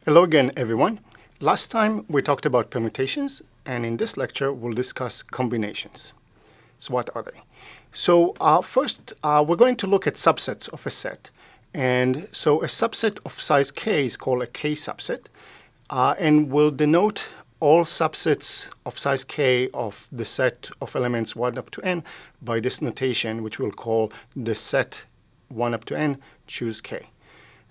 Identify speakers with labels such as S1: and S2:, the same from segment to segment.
S1: Hello again, everyone. Last time we talked about permutations, and in this lecture we'll discuss combinations. So what are they? So first, we're going to look at subsets of a set. And so a subset of size k is called a k-subset, and will denote all subsets of size k of the set of elements 1 up to n by this notation, which we'll call the set 1 up to n choose k.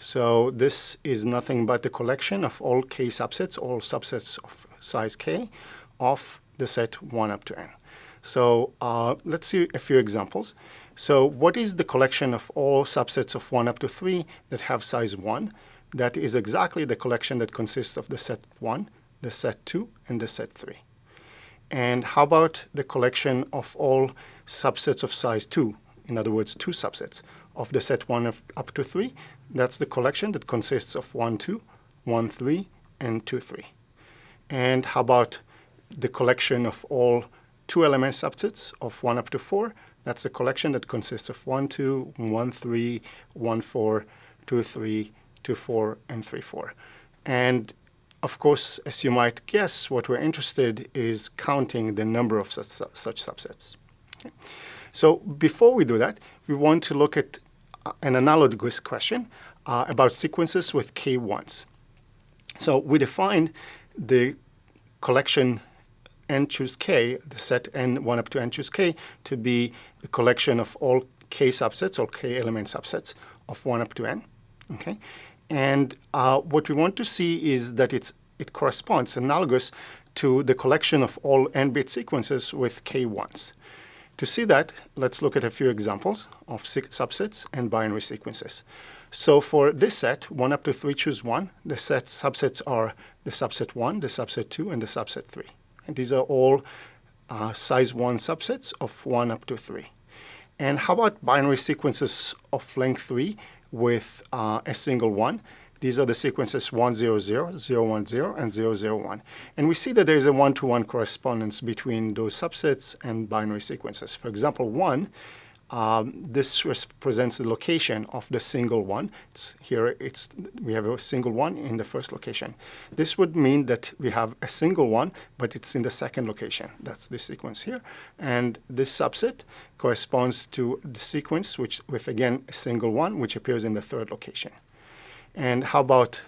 S1: So this is nothing but the collection of all k subsets, all subsets of size k of the set 1 up to n. So let's see a few examples. So what is the collection of all subsets of 1 up to 3 that have size 1? That is exactly the collection that consists of the set 1, the set 2, and the set 3. And how about the collection of all subsets of size 2? In other words, two subsets of the set 1 up to 3. That's the collection that consists of 1, 2, 1, 3, and 2, 3. And how about the collection of all two-element subsets of 1 up to 4? That's the collection that consists of 1, 2, 1, 3, 1, 4, 2, 3, 2, 4, and 3, 4. And of course, as you might guess, what we're interested in is counting the number of such subsets. Okay. So before we do that, we want to look at an analogous question about sequences with k-ones. So we defined the collection n choose k, the set n 1 up to n choose k, to be the collection of all k subsets or k element subsets of 1 up to n. Okay? And what we want to see is that it corresponds, analogous to the collection of all n-bit sequences with k-ones. To see that, let's look at a few examples of subsets and binary sequences. So for this set, 1 up to 3 choose 1, the set subsets are the subset 1, the subset 2, and the subset 3. And these are all size 1 subsets of 1 up to 3. And how about binary sequences of length 3 with a single 1? These are the sequences 1, 0, 0, 0, 1, 0, and 0, 0, 1. And we see that there is a one-to-one correspondence between those subsets and binary sequences. For example, 1, this represents the location of the single 1. We have a single 1 in the first location. This would mean that we have a single 1, but it's in the second location. That's this sequence here. And this subset corresponds to the sequence with, again, a single 1, which appears in the third location. And how about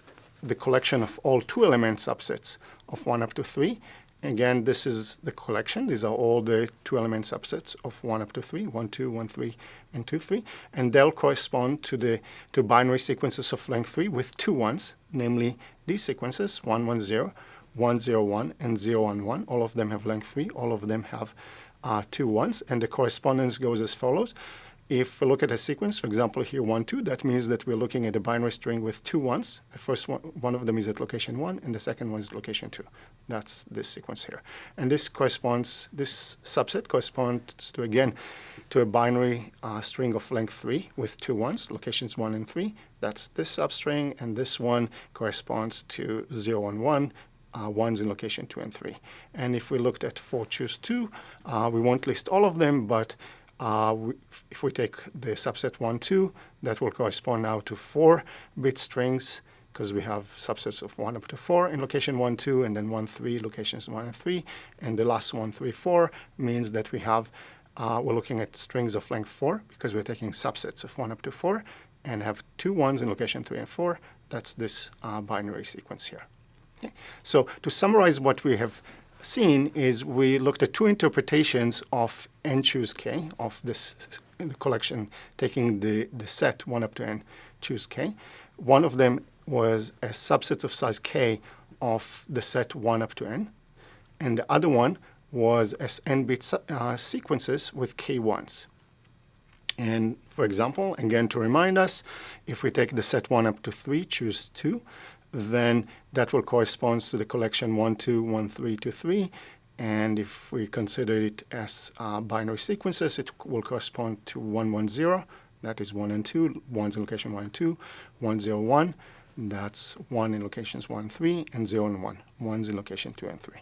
S1: the collection of all two-element subsets of 1 up to 3? Again, this is the collection. These are all the two-element subsets of 1 up to 3, 1, 2, 1, 3, and 2, 3. And they'll correspond to binary sequences of length 3 with two 1s, namely these sequences, 1, 1, 0, 1, 0, 1, and 0, 1, 1. All of them have length 3. All of them have two 1s. And the correspondence goes as follows. If we look at a sequence, for example, here 1, 2, that means that we're looking at a binary string with two 1s. The first one of them is at location 1, and the second one is location 2. That's this sequence here. And this subset corresponds to, again, to a binary string of length 3 with two 1s, locations 1 and 3. That's this substring, and this one corresponds to 0, 1, 1. 1s in location 2 and 3. And if we looked at 4 choose 2, we won't list all of them, but if we take the subset 1, 2, that will correspond now to 4-bit strings, because we have subsets of 1 up to 4 in location 1, 2, and then 1, 3, locations 1 and 3. And the last 1, 3, 4 means that we're looking at strings of length 4, because we're taking subsets of 1 up to 4, and have two 1s in location 3 and 4. That's this binary sequence here. Okay. So to summarize what we have seen is we looked at two interpretations of n choose k, of this the collection taking the set 1 up to n choose k. One of them was a subset of size k of the set 1 up to n, and the other one was as n-bit sequences with k-ones. And for example, again to remind us, if we take the set 1 up to 3, choose 2, then that will correspond to the collection 1, 2, 1, 3, 2, 3. And if we consider it as binary sequences, it will correspond to 1, 1, 0. That is 1 and 2, 1's in location 1 and 2, 1, 0, 1. That's 1 in locations 1 and 3, and 0 and 1, 1's in location 2 and 3.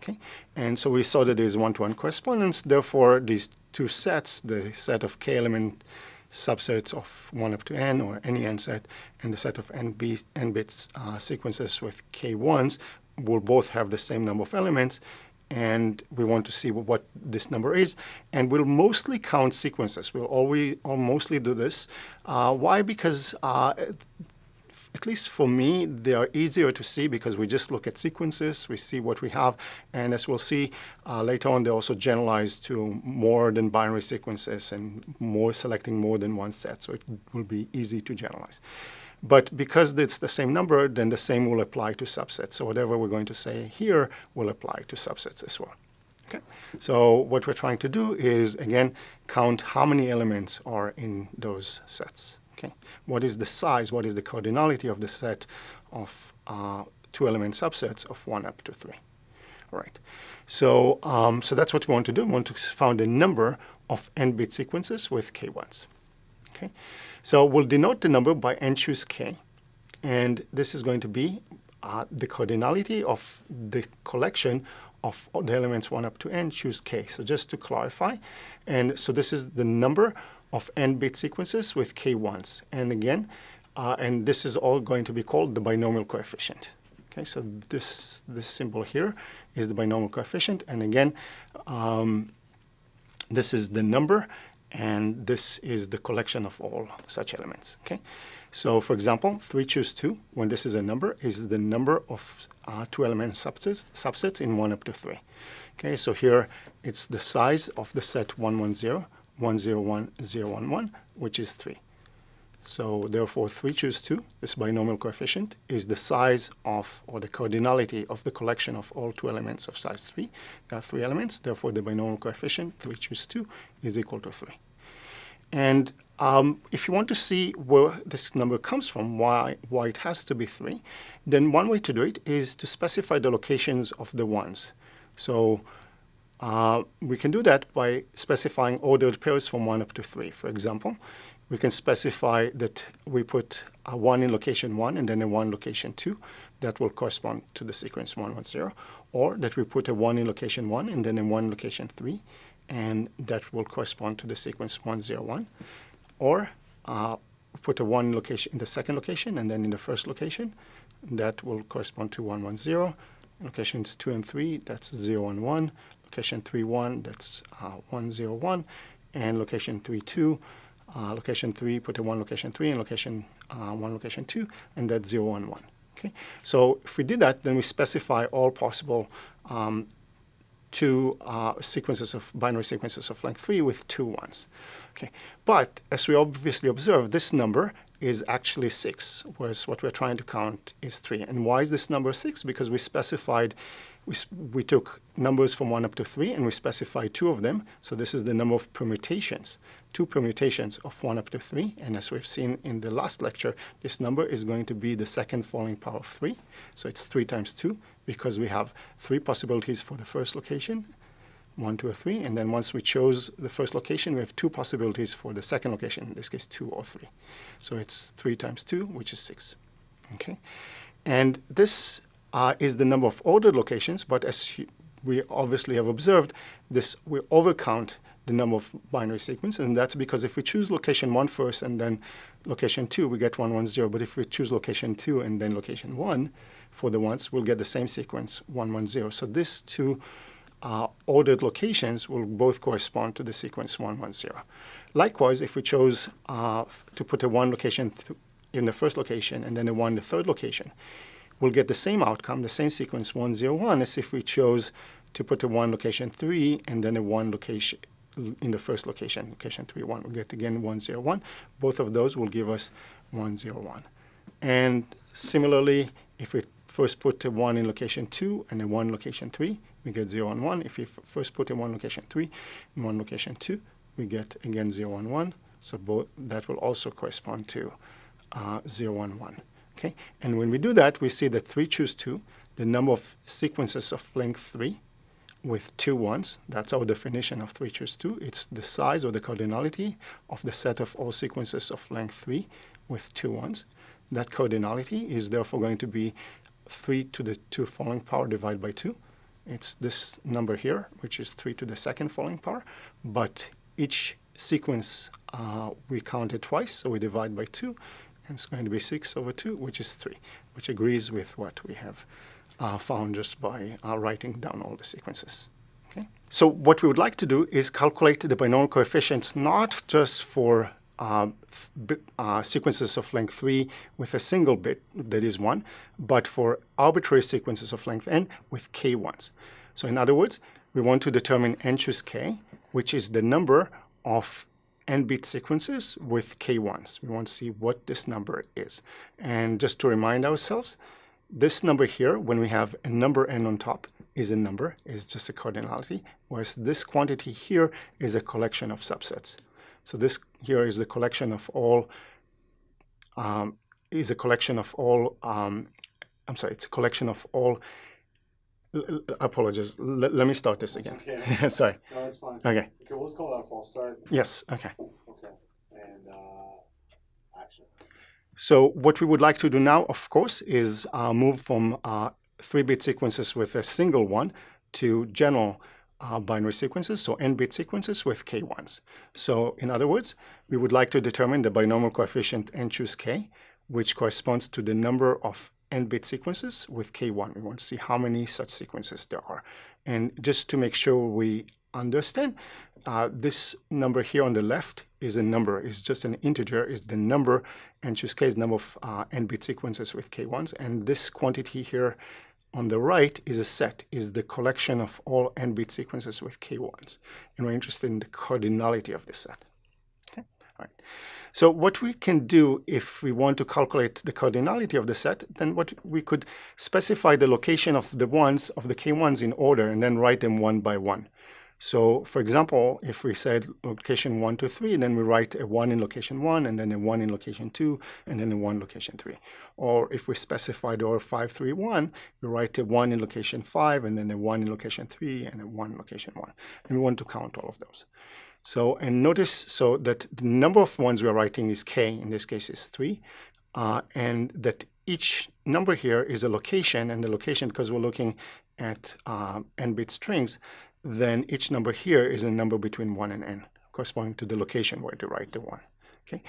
S1: Okay? And so we saw that there is one-to-one correspondence. Therefore, these two sets, the set of k-element subsets of 1 up to n, or any n set, and the set of n bits sequences with k1s will both have the same number of elements, and we want to see what this number is, and we'll mostly count sequences. We'll mostly do this. Why? Because at least for me, they are easier to see because we just look at sequences, we see what we have, and as we'll see later on, they also generalize to more than binary sequences and selecting more than one set, so it will be easy to generalize. But because it's the same number, then the same will apply to subsets. So whatever we're going to say here will apply to subsets as well. Okay. So what we're trying to do is, again, count how many elements are in those sets. Okay. What is the size, what is the cardinality of the set of two-element subsets of 1 up to 3? All right. So, so that's what we want to do. We want to find a number of n-bit sequences with k1s. Okay. So we'll denote the number by n choose k, and this is going to be the cardinality of the collection of the elements 1 up to n choose k. So just to clarify, and so this is the number of n-bit sequences with k1s. And again, and this is all going to be called the binomial coefficient. Okay, so this symbol here is the binomial coefficient. And again, this is the number, and this is the collection of all such elements. Okay, so for example, 3 choose 2, when this is a number, is the number of two-element subsets in 1 up to 3. Okay, so here it's the size of the set 1, 1, 0, 1, 0, 1, 0, 1, 1, which is 3. So therefore, 3 choose 2, this binomial coefficient, is the size of, or the cardinality of the collection of all two elements of size 3. There are 3 elements, therefore the binomial coefficient, 3 choose 2, is equal to 3. And if you want to see where this number comes from, why it has to be 3, then one way to do it is to specify the locations of the ones. So we can do that by specifying ordered pairs from 1 up to 3. For example, we can specify that we put a 1 in location 1 and then a 1 location 2. That will correspond to the sequence 1, 1, 0. Or that we put a 1 in location 1 and then a 1 location 3. And that will correspond to the sequence 1, 0, 1. Or put a 1 location in the second location and then in the first location. That will correspond to 1, 1, 0. Locations 2 and 3, that's 0, 1, 1. Location 3, 1, that's 1, 0, 1. And location 3, 2. Location 3, put a 1 location 3 and location 1 location 2, and that's 0, 1, 1. Okay? So if we did that, then we specify all possible two binary sequences of length 3 with 2 1s. Okay? But as we obviously observe, this number is actually 6, whereas what we're trying to count is 3. And why is this number 6? Because we specified, we took numbers from 1 up to 3 and we specified 2 of them. So this is the number of permutations, 2 permutations of 1 up to 3. And as we've seen in the last lecture, this number is going to be the second falling power of 3. So it's 3 times 2 because we have 3 possibilities for the first location, 1, 2, or 3. And then once we chose the first location, we have 2 possibilities for the second location, in this case 2 or 3. So it's 3 times 2, which is 6. Okay? And this is the number of ordered locations, but as we obviously have observed, we overcount the number of binary sequences, and that's because if we choose location 1 first and then location 2, we get 1, 1, 0. But if we choose location 2 and then location 1 for the ones, we'll get the same sequence, 1, 1, 0. So these 2 ordered locations will both correspond to the sequence 1, 1, 0. Likewise, if we chose to put a 1 location in the first location and then a 1 in the third location, we'll get the same outcome, the same sequence 1, 0, 1, as if we chose to put a 1 location 3 and then a 1 location in the first location, location 3, 1. We'll get again 1, 0, 1. Both of those will give us 1, 0, 1. And similarly, if we first put a 1 in location 2 and a 1 location 3, we get 0, 1, 1. If we first put a 1 location 3 and 1 location 2, we get again 0, 1, 1. So both that will also correspond to 0, 1, 1. Okay? And when we do that, we see that 3 choose 2, the number of sequences of length 3 with 2 1s. That's our definition of 3 choose 2. It's the size or the cardinality of the set of all sequences of length 3 with 2 1s. That cardinality is therefore going to be 3 to the 2 falling power divided by 2. It's this number here, which is 3 to the second falling power. But each sequence we count it twice, so we divide by 2, and it's going to be 6 over 2, which is 3, which agrees with what we have found just by writing down all the sequences. Okay? So what we would like to do is calculate the binomial coefficients not just for sequences of length 3 with a single bit, that is 1, but for arbitrary sequences of length n with k ones. So in other words, we want to determine n choose k, which is the number of n-bit sequences with k ones. We want to see what this number is. And just to remind ourselves, this number here, when we have a number n on top, is a number, is just a cardinality, whereas this quantity here is a collection of subsets. So this here is the collection of all, it's a collection of all, apologies, let me start this again.
S2: Okay.
S1: Sorry.
S2: No, that's fine.
S1: Okay.
S2: Okay, we'll just call that a false start.
S1: Yes, okay.
S2: Okay, and action.
S1: So what we would like to do now, of course, is move from 3-bit sequences with a single one to general binary sequences, so n-bit sequences with k ones. So in other words, we would like to determine the binomial coefficient n choose k, which corresponds to the number of n-bit sequences with k1. We want to see how many such sequences there are. And just to make sure we understand, this number here on the left is a number, is just an integer, is the number, n choose k is the number of n-bit sequences with k1s, and this quantity here on the right is a set, is the collection of all n-bit sequences with k1s. And we're interested in the cardinality of this set. Okay, all right. So what we can do if we want to calculate the cardinality of the set, then what we could specify the location of the ones, of the k1s in order, and then write them one by one. So for example, if we said location 1 to 3, then we write a 1 in location 1, and then a 1 in location 2, and then a 1 in location 3. Or if we specify the order 5, 3, 1, we write a 1 in location 5, and then a 1 in location 3, and a 1 in location 1. And we want to count all of those. So, and notice so that the number of ones we're writing is k, in this case is 3, and that each number here is a location, and the location, because we're looking at n-bit strings, then each number here is a number between 1 and n, corresponding to the location where to write the 1. Okay,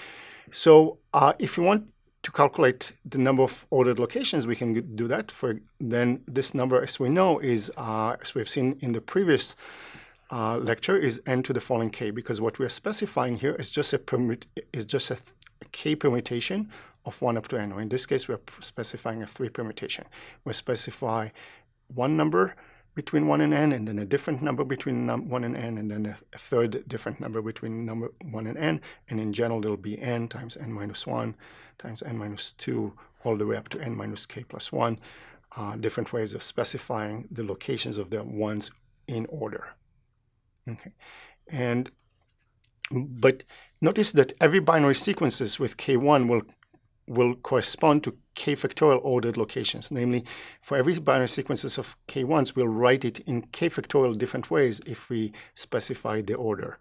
S1: so if you want to calculate the number of ordered locations, we can do that. Then this number, as we know, is, as we've seen in the previous lecture, is n to the following k, because what we're specifying here is just a k permutation of 1 up to n, or in this case, we're specifying a 3 permutation. We specify one number between 1 and n, and then a different number between 1 and n, and then a third different number between number 1 and n, and in general, there'll be n times n minus 1 times n minus 2, all the way up to n minus k plus 1, different ways of specifying the locations of the ones in order. Okay, but notice that every binary sequences with k1 will correspond to k factorial ordered locations. Namely, for every binary sequences of k1s, we'll write it in k factorial different ways if we specify the order.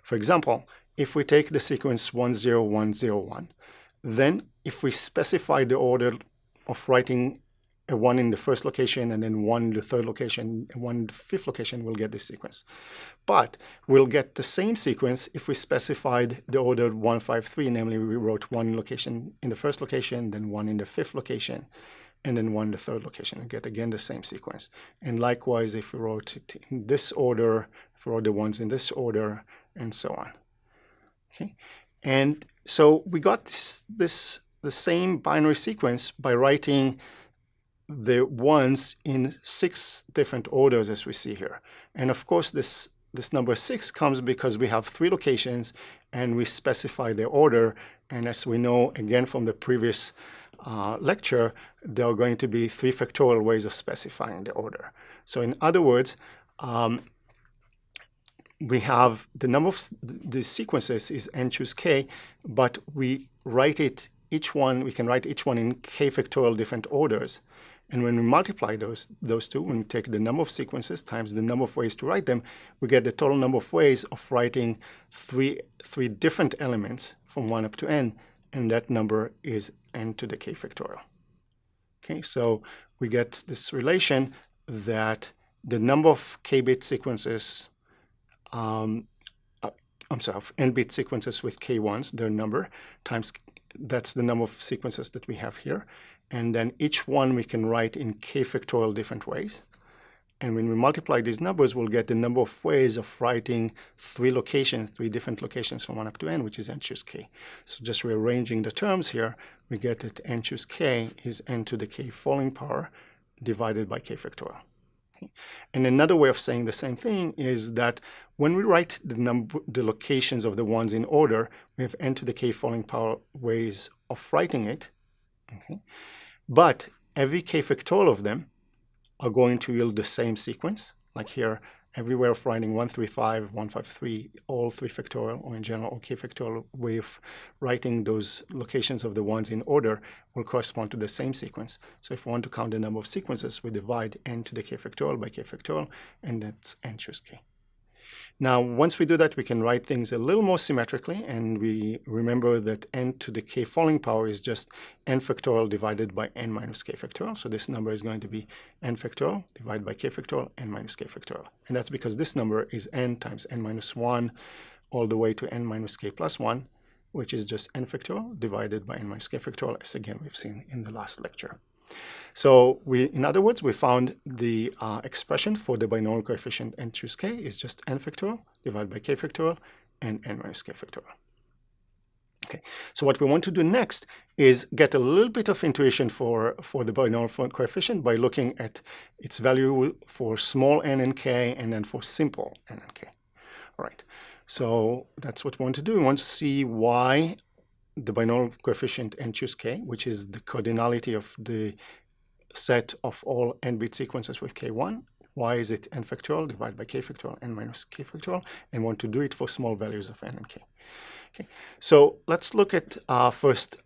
S1: For example, if we take the sequence 10101, then if we specify the order of writing a 1 in the first location, and then 1 in the third location, and 1 in the fifth location, we'll get this sequence. But we'll get the same sequence if we specified the order 153, namely we wrote 1 location in the first location, then 1 in the fifth location, and then 1 in the third location, and get again the same sequence. And likewise, if we wrote it in this order, if we wrote the ones in this order, and so on. Okay, and so we got the same binary sequence by writing the ones in 6 different orders, as we see here. And of course, this number 6 comes because we have 3 locations and we specify their order. And as we know, again, from the previous lecture, there are going to be 3 factorial ways of specifying the order. So in other words, we have the number of the sequences is n choose k, but we write it, we can write each one in k factorial different orders. And when we multiply those two, when we take the number of sequences times the number of ways to write them, we get the total number of ways of writing three different elements from 1 up to n, and that number is n to the k factorial. Okay, so we get this relation that the number of k-bit sequences, of n-bit sequences with k1s, their number, times that's the number of sequences that we have here. And then each one we can write in k factorial different ways. And when we multiply these numbers, we'll get the number of ways of writing three different locations from 1 up to n, which is n choose k. So just rearranging the terms here, we get that n choose k is n to the k falling power divided by k factorial. Okay. And another way of saying the same thing is that when we write the locations of the ones in order, we have n to the k falling power ways of writing it. Okay. But every k factorial of them are going to yield the same sequence. Like here, everywhere of writing 135, 153, all 3 factorial, or in general, all k factorial way of writing those locations of the ones in order will correspond to the same sequence. So if we want to count the number of sequences, we divide n to the k factorial by k factorial, and that's n choose k. Now, once we do that, we can write things a little more symmetrically, and we remember that n to the k falling power is just n factorial divided by n minus k factorial. So this number is going to be n factorial divided by k factorial, n minus k factorial. And that's because this number is n times n minus 1 all the way to n minus k plus 1, which is just n factorial divided by n minus k factorial, as again we've seen in the last lecture. So in other words, we found the expression for the binomial coefficient n choose k is just n factorial divided by k factorial and n minus k factorial. Okay, so what we want to do next is get a little bit of intuition for the binomial coefficient by looking at its value for small n and k, and then for simple n and k. All right, so that's what we want to do. We want to see why the binomial coefficient n choose k, which is the cardinality of the set of all n-bit sequences with k1. Why is it n factorial divided by k factorial, n minus k factorial, and want to do it for small values of n and k. Okay, so let's look at first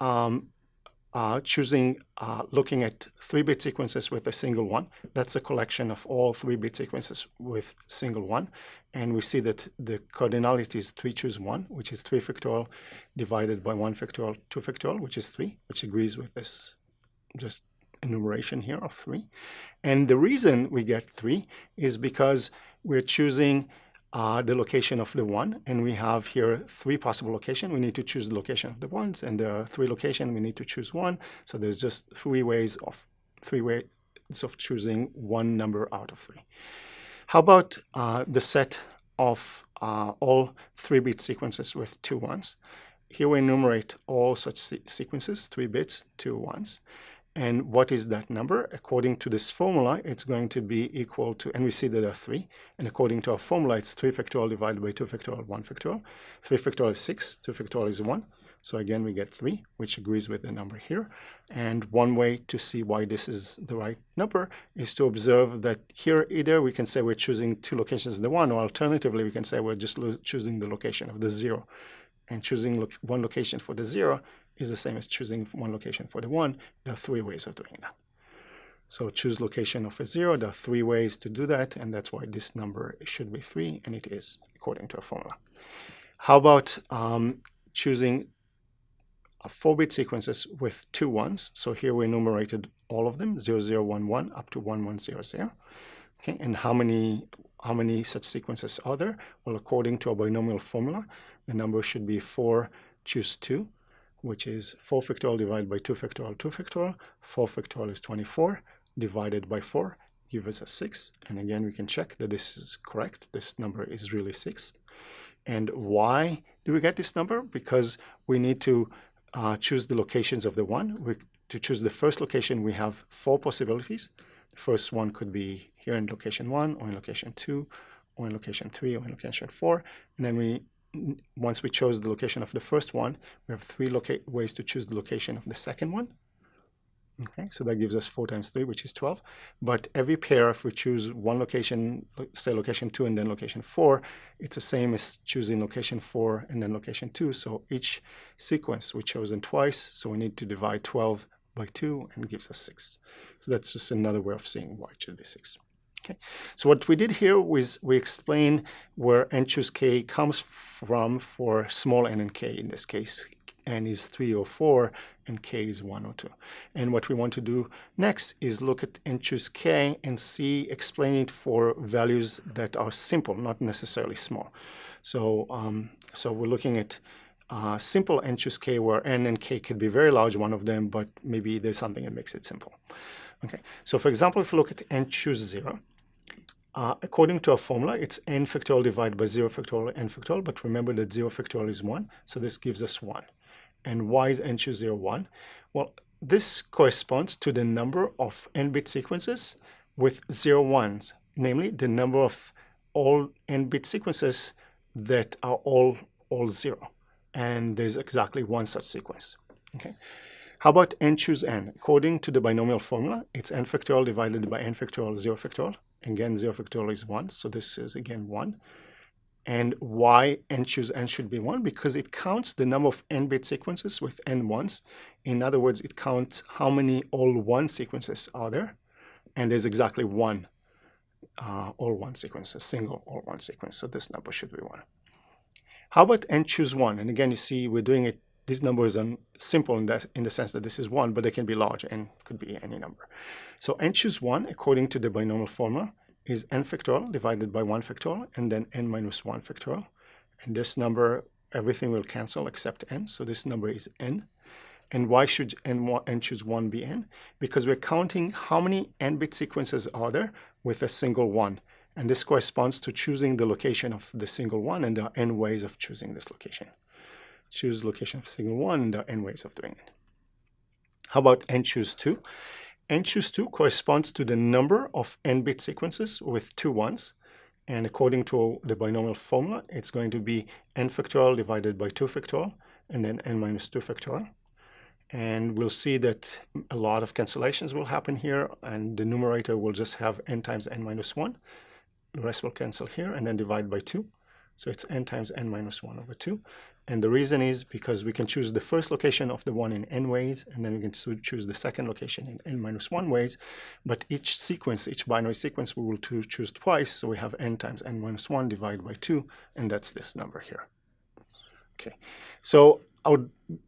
S1: looking at 3-bit sequences with a single one. That's a collection of all 3-bit sequences with single one. And we see that the cardinality is 3 choose 1, which is 3 factorial divided by 1 factorial, 2 factorial, which is 3, which agrees with this just enumeration here of 3. And the reason we get 3 is because we're choosing the location of the 1, and we have here 3 possible locations. We need to choose the location of the ones, and there are 3 locations. We need to choose 1. So there's just 3 ways of choosing one number out of 3. How about the set of all 3-bit sequences with 2 ones? Here we enumerate all such sequences, 3 bits, 2 ones. And what is that number? According to this formula, it's going to be equal to, and we see that there are 3. And according to our formula, it's 3 factorial divided by 2 factorial, 1 factorial. 3 factorial is 6, 2 factorial is 1. So again, we get 3, which agrees with the number here. And one way to see why this is the right number is to observe that here either we can say we're choosing 2 locations of the 1, or alternatively, we can say we're just choosing the location of the 0. And choosing one location for the 0 is the same as choosing one location for the 1. There are 3 ways of doing that. So choose location of a 0. There are 3 ways to do that, and that's why this number should be 3, and it is, according to our formula. How about choosing 4-bit sequences with 2 ones? So here we enumerated all of them, 0011 up to 1100. Okay, and how many such sequences are there? Well, according to our binomial formula, the number should be 4 choose 2, which is 4 factorial divided by 2 factorial, 2 factorial. 4 factorial is 24, divided by 4 gives us 6. And again, we can check that this is correct. This number is really 6. And why do we get this number? Because we need to choose the locations of the 1. To choose the first location, we have 4 possibilities. The first one could be here in location 1, or in location 2, or in location 3, or in location 4. And then once we chose the location of the first one, we have 3 ways to choose the location of the second one. Okay, so that gives us 4 times 3, which is 12. But every pair, if we choose one location, say location 2 and then location 4, it's the same as choosing location 4 and then location 2. So each sequence we've chosen twice, so we need to divide 12 by 2, and it gives us 6. So that's just another way of seeing why it should be 6. Okay, so what we did here was we explained where n choose k comes from for small n and k, in this case n is 3 or 4 and k is 1 or 2. And what we want to do next is look at and choose k and explain it for values that are simple, not necessarily small. So, so we're looking at simple n choose k, where n and k could be very large, one of them, but maybe there's something that makes it simple. Okay, so for example, if you look at n choose 0, according to our formula, it's n factorial divided by 0 factorial n factorial, but remember that 0 factorial is 1, so this gives us 1. And why is n choose 0 1? Well, this corresponds to the number of n-bit sequences with 0 ones, namely the number of all n-bit sequences that are all 0. And there's exactly one such sequence. Okay. How about n choose n? According to the binomial formula, it's n factorial divided by n factorial 0 factorial. Again, 0 factorial is 1, so this is again 1. And why n choose n should be 1? Because it counts the number of n-bit sequences with n ones. In other words, it counts how many all 1 sequences are there. And there's exactly one all 1 sequence, a single all 1 sequence. So this number should be 1. How about n choose 1? And again, you see we're doing it, these numbers are simple in the sense that this is 1, but they can be large and could be any number. So n choose 1, according to the binomial formula, is n factorial divided by 1 factorial and then n minus 1 factorial. And this number, everything will cancel except n, so this number is n. And why should n choose 1 be n? Because we're counting how many n-bit sequences are there with a single 1. And this corresponds to choosing the location of the single 1, and there are n ways of choosing this location. Choose location of single 1, and there are n ways of doing it. How about n choose 2? n choose 2 corresponds to the number of n-bit sequences with 2 ones. And according to the binomial formula, it's going to be n factorial divided by 2 factorial, and then n minus 2 factorial. And we'll see that a lot of cancellations will happen here, and the numerator will just have n times n minus 1. The rest will cancel here, and then divide by 2. So it's n times n minus 1 over 2. And the reason is because we can choose the first location of the 1 in n ways, and then we can choose the second location in n minus 1 ways. But each sequence, each binary sequence, we will choose twice. So we have n times n minus 1 divided by 2, and that's this number here. Okay, so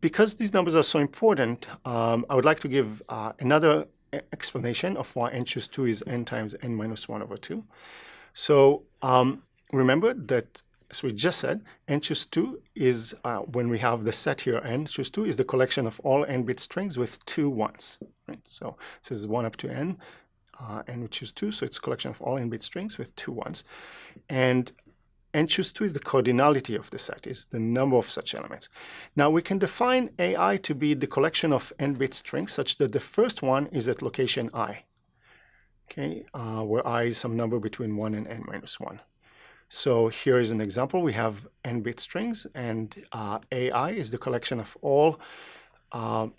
S1: because these numbers are so important, I would like to give another explanation of why n choose 2 is n times n minus 1 over 2. So remember that, as we just said, n choose 2 is, when we have the set here, n choose 2 is the collection of all n-bit strings with 2 ones. Right? So this is 1 up to n, and we choose 2, so it's a collection of all n-bit strings with 2 ones. And n choose 2 is the cardinality of the set, is the number of such elements. Now we can define AI to be the collection of n-bit strings such that the first one is at location I. Okay, where I is some number between 1 and n minus 1. So here is an example. We have n-bit strings, and AI is the collection of all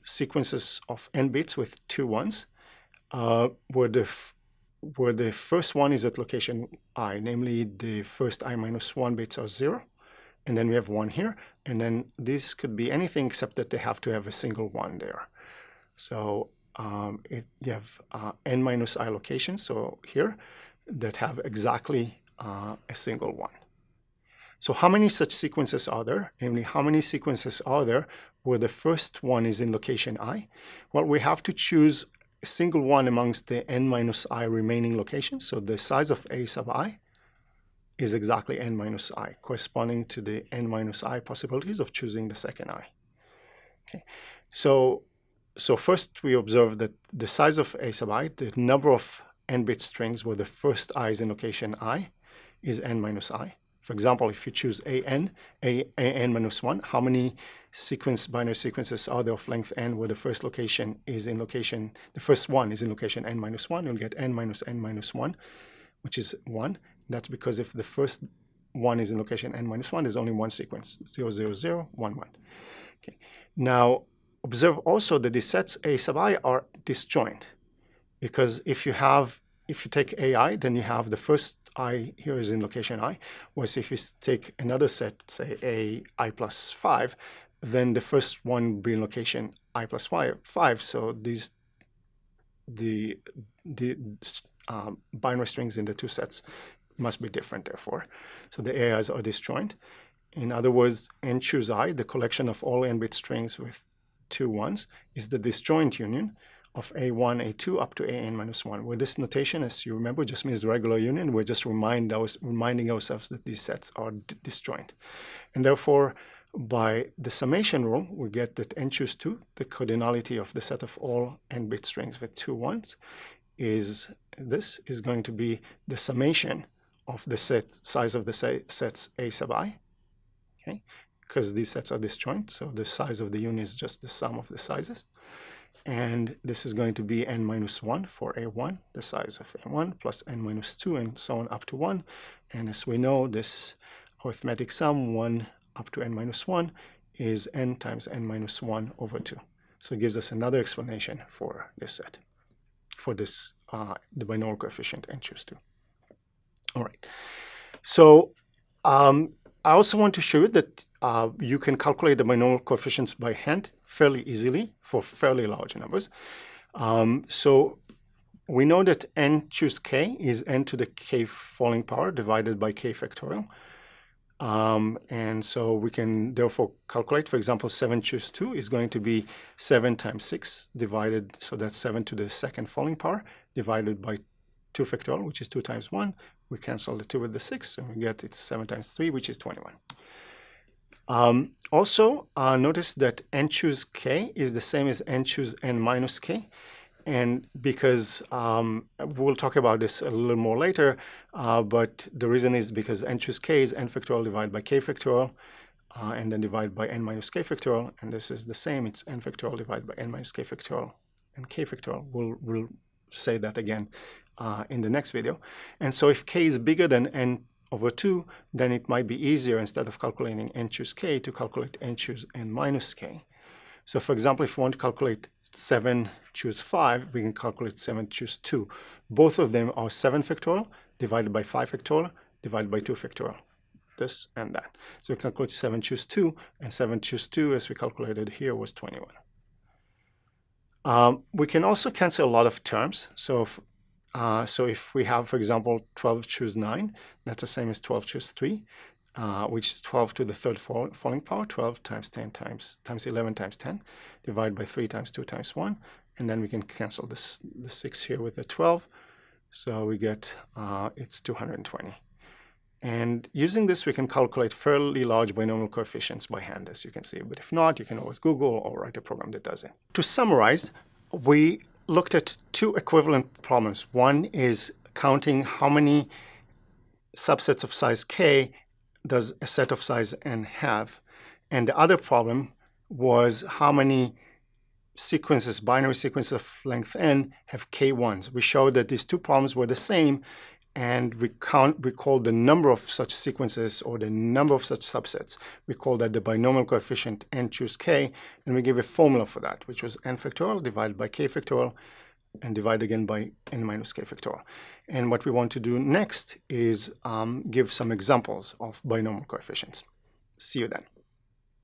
S1: sequences of n bits with 2 ones, where the first one is at location I, namely the first I minus 1 bits are 0, and then we have 1 here, and then this could be anything except that they have to have a single 1 there. So you have n minus I locations, so here, that have exactly a single 1. So how many such sequences are there? Namely, how many sequences are there where the first one is in location I? Well, we have to choose a single 1 amongst the n minus I remaining locations. So the size of A sub I is exactly n minus I, corresponding to the n minus I possibilities of choosing the second I. Okay, so first we observe that the size of A sub I, the number of n-bit strings where the first I is in location I, is n minus I. For example, if you choose an minus 1, how many binary sequences are there of length n where the first location is in location, the first one is in location n minus 1? You'll get n minus 1, which is 1. That's because if the first one is in location n minus 1, there's only one sequence, 0, 0, 0, 1, 1. Okay. Now, observe also that the sets A sub I are disjoint, because if you take AI, then you have the first I here is in location I, whereas if you take another set, say A I plus 5, then the first one will be in location I plus 5. So the binary strings in the two sets must be different, therefore. So the AIs are disjoint. in other words, n choose I, the collection of all n-bit strings with 2 1s, is the disjoint union of A1, A2 up to AN minus 1, where this notation, as you remember, just means the regular union. We're just reminding ourselves that these sets are disjoint. And therefore, by the summation rule, we get that n choose 2, the cardinality of the set of all n-bit strings with 2 1s, is going to be the summation of the size of the sets A sub I, okay? Because these sets are disjoint, so the size of the union is just the sum of the sizes. And this is going to be n minus 1 for A1, the size of A1, plus n minus 2, and so on up to 1. And as we know, this arithmetic sum, 1 up to n minus 1, is n times n minus 1 over 2. So it gives us another explanation for this set, for this the binomial coefficient n choose 2. All right. So I also want to show you that you can calculate the binomial coefficients by hand fairly easily for fairly large numbers. So we know that n choose k is n to the k falling power divided by k factorial. And so we can therefore calculate, for example, 7 choose 2 is going to be 7 times 6 divided, so that's 7 to the second falling power divided by 2 factorial, which is 2 times 1. We cancel the 2 with the 6, and we get it's 7 times 3, which is 21. Also, notice that n choose k is the same as n choose n minus k. And because we'll talk about this a little more later, but the reason is because n choose k is n factorial divided by k factorial, and then divided by n minus k factorial. And this is the same. It's n factorial divided by n minus k factorial and k factorial. We'll say that again in the next video. And so if k is bigger than n over 2, then it might be easier, instead of calculating n choose k, to calculate n choose n minus k. So for example, if we want to calculate 7 choose 5, we can calculate 7 choose 2. Both of them are 7 factorial divided by 5 factorial divided by 2 factorial. This and that. So we calculate 7 choose 2, and 7 choose 2, as we calculated here, was 21. We can also cancel a lot of terms. So if we have, for example, 12 choose 9, that's the same as 12 choose 3, which is 12 to the third falling power, 12 times 10 times 11 times 10, divided by 3 times 2 times 1. And then we can cancel the 6 here with the 12. So we get, it's 220. And using this, we can calculate fairly large binomial coefficients by hand, as you can see. But if not, you can always Google or write a program that does it. To summarize, we looked at 2 equivalent problems. One is counting how many subsets of size k does a set of size n have. And the other problem was how many sequences, binary sequences of length n, have k1s. We showed that these 2 problems were the same, and we call the number of such sequences, or the number of such subsets, we call that the binomial coefficient n choose k, and we give a formula for that, which was n factorial divided by k factorial, and divide again by n minus k factorial. And what we want to do next is give some examples of binomial coefficients. See you then.